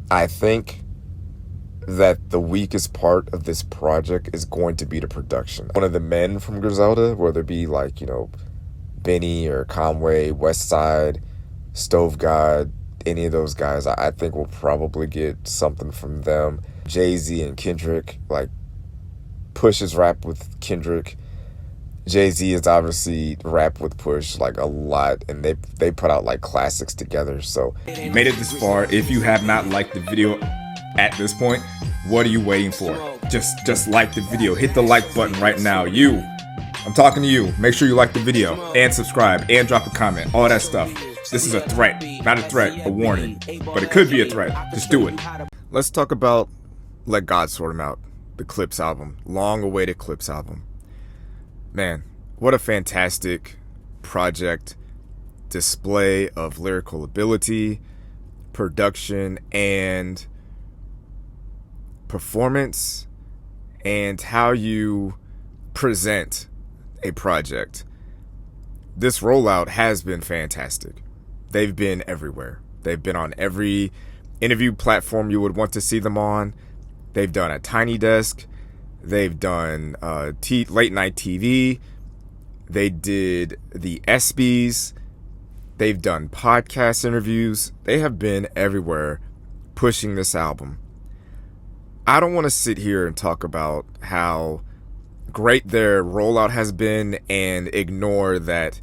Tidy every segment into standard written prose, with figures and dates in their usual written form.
I think that the weakest part of this project is going to be the production. One of the men from Griselda, whether it be like, Benny or Conway, West Side, Stove God, any of those guys, I think we'll probably get something from them. Jay-Z and Kendrick, like, Push's rap with Kendrick. Jay-Z is obviously rap with Push like a lot, and they put out like classics together. So you made it this far. If you have not liked the video at this point, what are you waiting for? Just like the video. Hit the like button right now. I'm talking to you. Make sure you like the video and subscribe and drop a comment. All that stuff. This is a threat. Not a threat, a warning. But it could be a threat. Just do it. Let's talk about Let God Sort 'Em Out, the Clipse album. Long-awaited Clipse album. Man, what a fantastic project. Display of lyrical ability, production, and performance, and how you present a project. This rollout has been fantastic. They've been everywhere. They've been on every interview platform you would want to see them on. They've done a Tiny Desk. They've done late night TV. They did the ESPYs. They've done podcast interviews. They have been everywhere pushing this album. I don't want to sit here and talk about how great their rollout has been and ignore that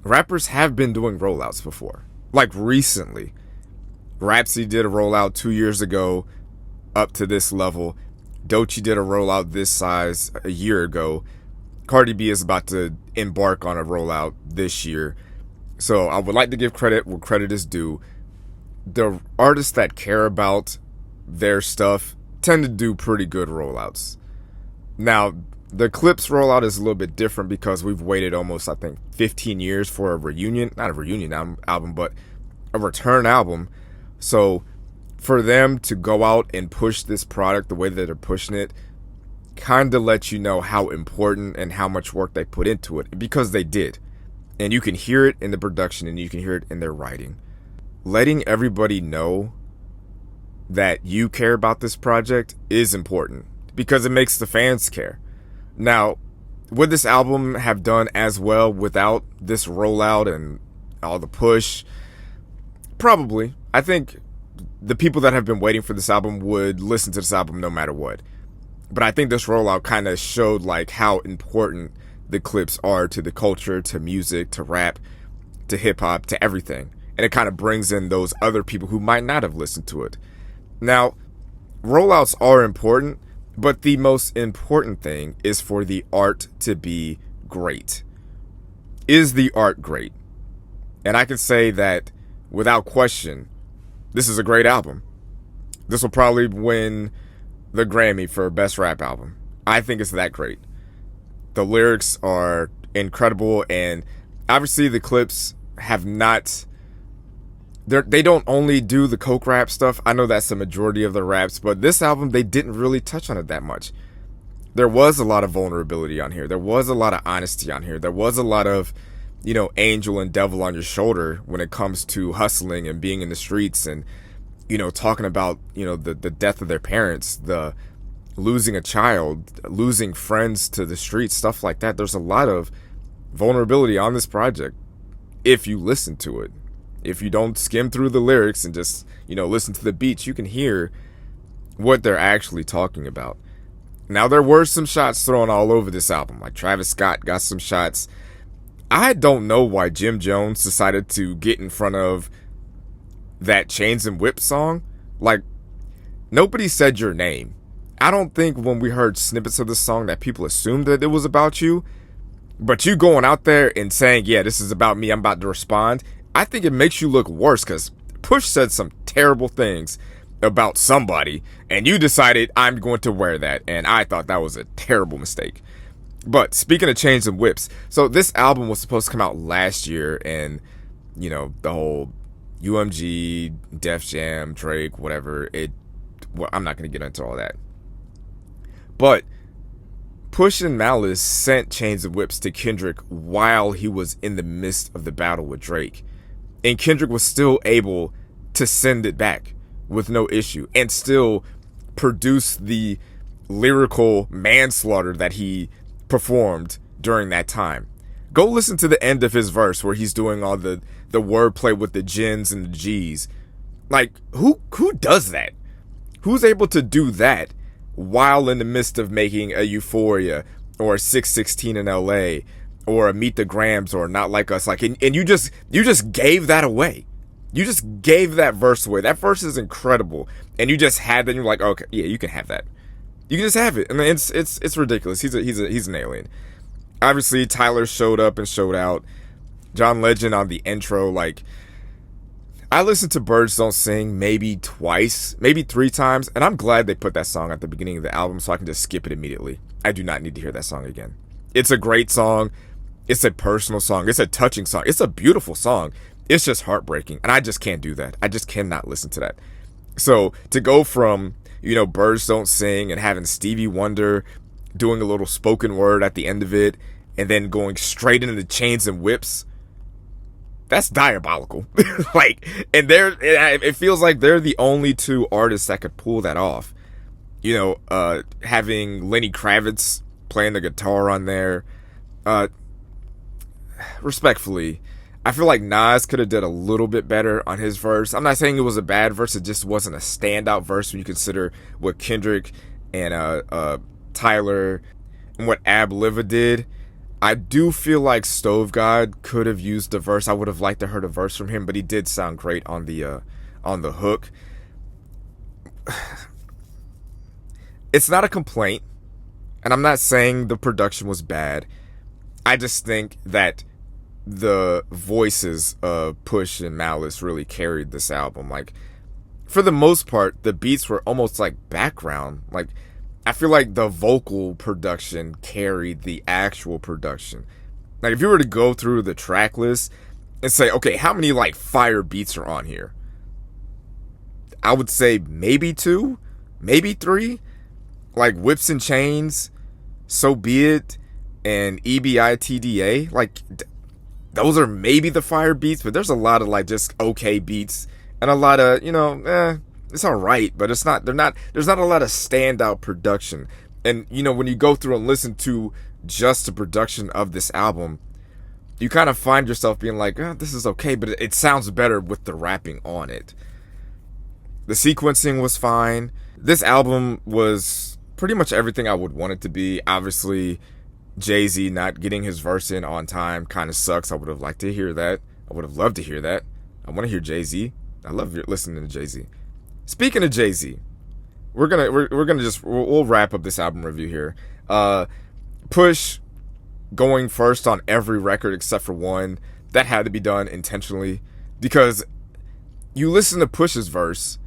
rappers have been doing rollouts before. Like recently. Rhapsody did a rollout 2 years ago up to this level. Doechii did a rollout this size a year ago. Cardi B is about to embark on a rollout this year. So I would like to give credit where credit is due. The artists that care about their stuff tend to do pretty good rollouts. Now, the Clipse rollout is a little bit different because we've waited almost, I think, 15 years for a reunion. Not a reunion album, but a return album. So for them to go out and push this product the way that they're pushing it kind of lets you know how important and how much work they put into it, because they did. And you can hear it in the production and you can hear it in their writing. Letting everybody know that you care about this project is important because it makes the fans care. Now, would this album have done as well without this rollout and all the push? Probably. I think the people that have been waiting for this album would listen to this album no matter what. But I think this rollout kind of showed like how important the Clipse are to the culture, to music, to rap, to hip hop, to everything. And it kind of brings in those other people who might not have listened to it. Now, rollouts are important, but the most important thing is for the art to be great. Is the art great? And I can say that without question, this is a great album. This will probably win the Grammy for Best Rap Album. I think it's that great. The lyrics are incredible, and obviously the Clipse have not... They don't only do the coke rap stuff. I know that's the majority of the raps, but this album, they didn't really touch on it that much. There was a lot of vulnerability on here. There was a lot of honesty on here. There was a lot of, angel and devil on your shoulder when it comes to hustling and being in the streets and, talking about, the death of their parents, the losing a child, losing friends to the streets, stuff like that. There's a lot of vulnerability on this project if you listen to it. If you don't skim through the lyrics and just, listen to the beats, you can hear what they're actually talking about. Now, there were some shots thrown all over this album. Like Travis Scott got some shots. I don't know why Jim Jones decided to get in front of that Chains and Whip song. Like, nobody said your name. I don't think when we heard snippets of the song that people assumed that it was about you. But you going out there and saying, yeah, this is about me, I'm about to respond, I think it makes you look worse because Push said some terrible things about somebody and you decided I'm going to wear that, and I thought that was a terrible mistake. But speaking of Chains and Whips, so this album was supposed to come out last year, and the whole UMG, Def Jam, Drake, whatever, I'm not going to get into all that. But Push and Malice sent Chains and Whips to Kendrick while he was in the midst of the battle with Drake. And Kendrick was still able to send it back with no issue and still produce the lyrical manslaughter that he performed during that time. Go listen to the end of his verse where he's doing all the wordplay with the gins and the G's. Like, who does that? Who's able to do that while in the midst of making a Euphoria or a 616 in LA or a Meet the Grams or Not Like Us? Like, and you just gave that away. You just gave that verse away. That verse is incredible. And you just had that and you're like, okay, yeah, you can have that. You can just have it. And it's ridiculous. He's an alien. Obviously, Tyler showed up and showed out. John Legend on the intro, like, I listened to Birds Don't Sing maybe twice, maybe 3 times, and I'm glad they put that song at the beginning of the album so I can just skip it immediately. I do not need to hear that song again. It's a great song. It's a personal song. It's a touching song. It's a beautiful song. It's just heartbreaking, and I just can't do that. I just cannot listen to that. So to go from, Birds Don't Sing and having Stevie Wonder doing a little spoken word at the end of it, and then going straight into the Chains and Whips, that's diabolical. It feels like they're the only 2 artists that could pull that off. Having Lenny Kravitz playing the guitar on there. Respectfully, I feel like Nas could have did a little bit better on his verse. I'm not saying it was a bad verse, it just wasn't a standout verse when you consider what Kendrick and Tyler and what Ab Liva did. I do feel like Stove God could have used a verse. I would have liked to heard a verse from him, but he did sound great on the hook. It's not a complaint, and I'm not saying the production was bad. I just think that the voices of Push and Malice really carried this album. Like, for the most part, the beats were almost like background. Like, I feel like the vocal production carried the actual production. Like, if you were to go through the track list and say, okay, how many like fire beats are on here? I would say maybe 2, maybe 3. Like Whips and Chains, So Be It, and EBITDA. Like, those are maybe the fire beats, but there's a lot of like just okay beats and a lot of, it's all right, but there's not a lot of standout production. And, when you go through and listen to just the production of this album, you kind of find yourself being like, this is okay, but it sounds better with the rapping on it. The sequencing was fine. This album was pretty much everything I would want it to be. Obviously, Jay-Z not getting his verse in on time kind of sucks. I would have liked to hear that. I would have loved to hear that. I want to hear Jay-Z. I love listening to Jay-Z. Speaking of Jay-Z, we'll wrap up this album review here. Push going first on every record except for one. That had to be done intentionally, because you listen to Push's verse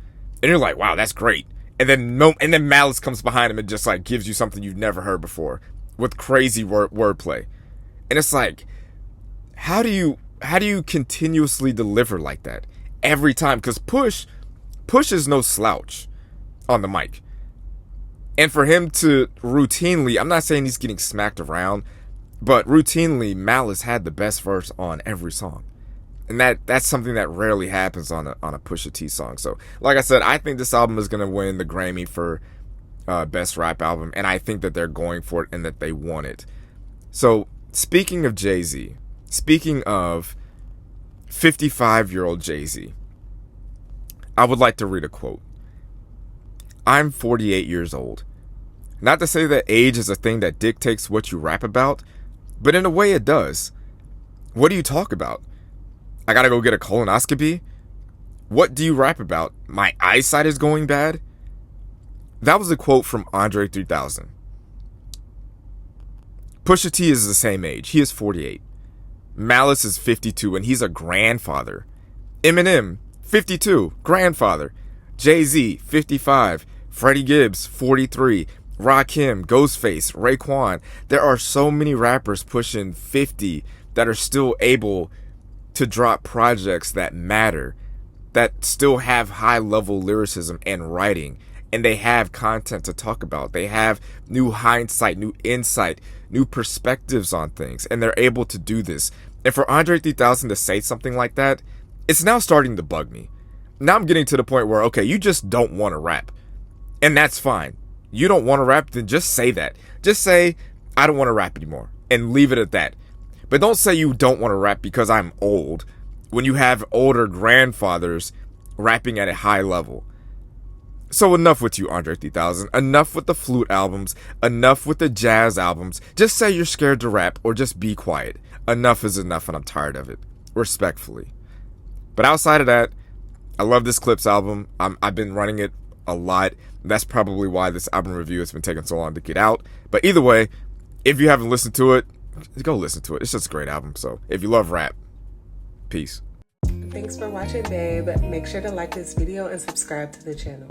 and you're like, wow, that's great. And then Malice comes behind him and just like gives you something you've never heard before with crazy wordplay. And it's like, how do you continuously deliver like that every time? Because Push is no slouch on the mic. And for him to routinely, I'm not saying he's getting smacked around, but routinely Malice had the best verse on every song. And that's something that rarely happens on a Pusha T song. So, like I said, I think this album is going to win the Grammy for Best Rap Album, and I think that they're going for it and that they want it. So, speaking of Jay-Z, speaking of 55-year-old Jay-Z, I would like to read a quote. I'm 48 years old. Not to say that age is a thing that dictates what you rap about, but in a way it does. What do you talk about? I gotta go get a colonoscopy? What do you rap about? My eyesight is going bad? That was a quote from Andre 3000. Pusha T is the same age. He is 48. Malice is 52 and he's a grandfather. Eminem, 52, grandfather. Jay-Z, 55. Freddie Gibbs, 43. Rakim, Ghostface, Raekwon. There are so many rappers pushing 50 that are still able to drop projects that matter, that still have high-level lyricism and writing, and they have content to talk about. They have new hindsight, new insight, new perspectives on things, and they're able to do this. And for Andre 3000 to say something like that, it's now starting to bug me. Now I'm getting to the point where, okay, you just don't want to rap. And that's fine. You don't want to rap, then just say that. Just say, I don't want to rap anymore, and leave it at that. But don't say you don't want to rap because I'm old, when you have older grandfathers rapping at a high level. So enough with you, Andre 3000. Enough with the flute albums. Enough with the jazz albums. Just say you're scared to rap, or just be quiet. Enough is enough, and I'm tired of it. Respectfully. But outside of that, I love this Clipse album. I've been running it a lot. That's probably why this album review has been taking so long to get out. But either way, if you haven't listened to it, go listen to it. It's just a great album. So if you love rap, peace. Thanks for watching, babe. Make sure to like this video and subscribe to the channel.